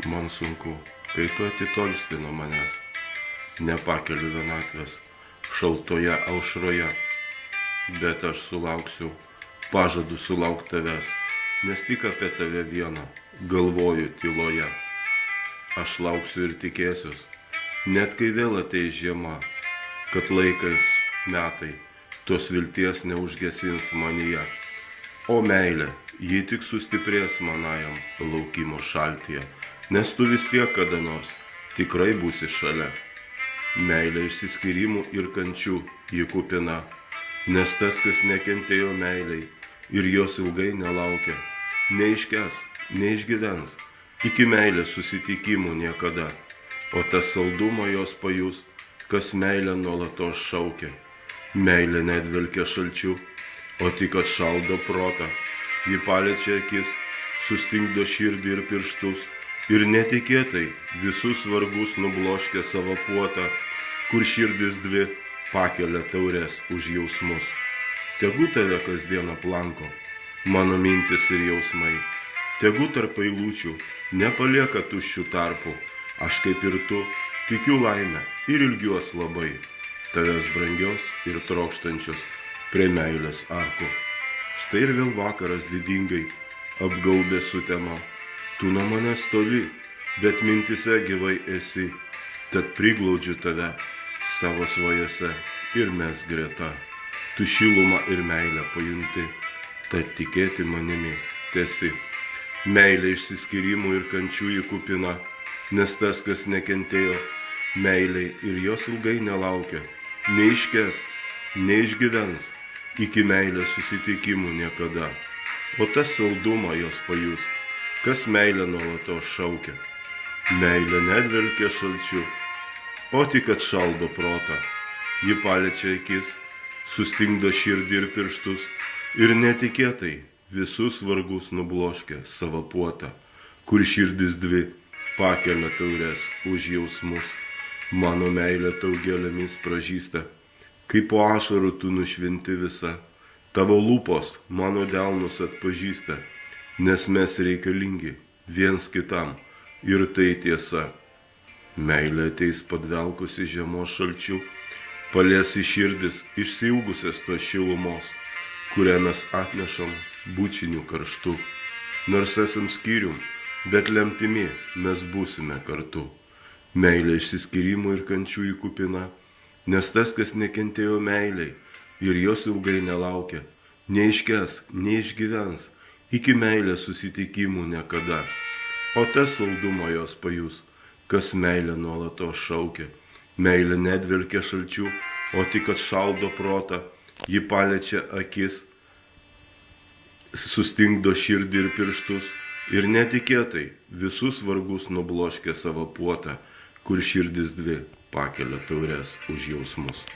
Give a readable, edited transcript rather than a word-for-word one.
Man sunku, kai tu atitolsti nuo manęs, nepakeliu vienatvės šaltoje aušroje, bet aš sulauksiu, pažadu sulaukti tavęs, nes tik apie tave vieną galvoju tyloje. Aš lauksiu ir tikėsiuos, net kai vėl ateis žiema, kad laikais metai tos vilties neužgesins manyje. O meilė, ji tik sustiprės manajam laukimo šaltyje, nes tu vis tiek kada nors tikrai būsi šalia. Meilė išsiskyrimų ir kančių ji kupina, nes tas, kas nekentėjo meiliai ir jos ilgai nelaukia, neiškęs, neišgyvens iki meilės susitikimų niekada. O tas saldumą jos pajus, kas meilę nuolatos šaukia. Meilė nedvelkia šalčiu, o tik atšaldo protą. Ji paliečia akis, sustingdo širdį ir pirštus, ir netikėtai visus vargus nubloškia savo puotą, kur širdis dvi pakelia taures už jausmus. Tegu tave kasdien aplanko mano mintis ir jausmai, tegu tarp eilučių nepalieka tuščių tarpų. Aš kaip ir tu tikiu laimę ir ilgiuos labai, tavęs brangios ir trokštančios prie meilės arkų. Štai ir vėl vakaras didingai apgaubė sutema. Tu nuo manęs toli, bet mintise gyvai esi, tad priglaudžiu tave savo svajose ir mes greta. Tu šilumą ir meilę pajunti, tad tikėti manimi tesi. Meilė išsiskyrimų ir kančių ji kupina, nes tas, kas nekentėjo meiliai ir jos ilgai nelaukia, neiškęs, neišgyvens iki meilės susitikimų niekada. O tas saldumą jos pajus, kas meilę nuolatos šaukia. Meilė nedvelkia šalčiu, o tik atšaldo protą. Ji paliečia akis, sustingdo širdį ir pirštus, ir netikėtai visus vargus nubloškia savo puotą, kur širdis dvi pakelia taures už jausmus. Mano meilė tau gėlėmis pražįsta, kaip po ašarų tu nušvinti visa. Tavo lūpos mano delnus atpažįsta, nes mes reikalingi viens kitam, ir tai tiesa. Meilė ateis padvelkusi žiemos šalčiu, palies į širdis išsiilgusias tos šilumos, kurią mes atnešam bučiniu karštu. Nors esam skyrium, bet lemtimi mes būsime kartu. Meilė išsiskyrimų ir kančių į kupina, nes tas, kas nekentėjo meiliai ir jos ilgai nelaukia, neiškęs, neišgyvens iki meilės susitikimų niekada. O tas saldumą jos pajus, kas meilę nuolatos šaukia. Meilė nedvelkia šalčiu, o tik atšaldo protą. Ji paliečia akis, sustingdo širdį ir pirštus, ir netikėtai visus vargus nubloškia savo puotą, kur širdis dvi pakelia taures už jausmus.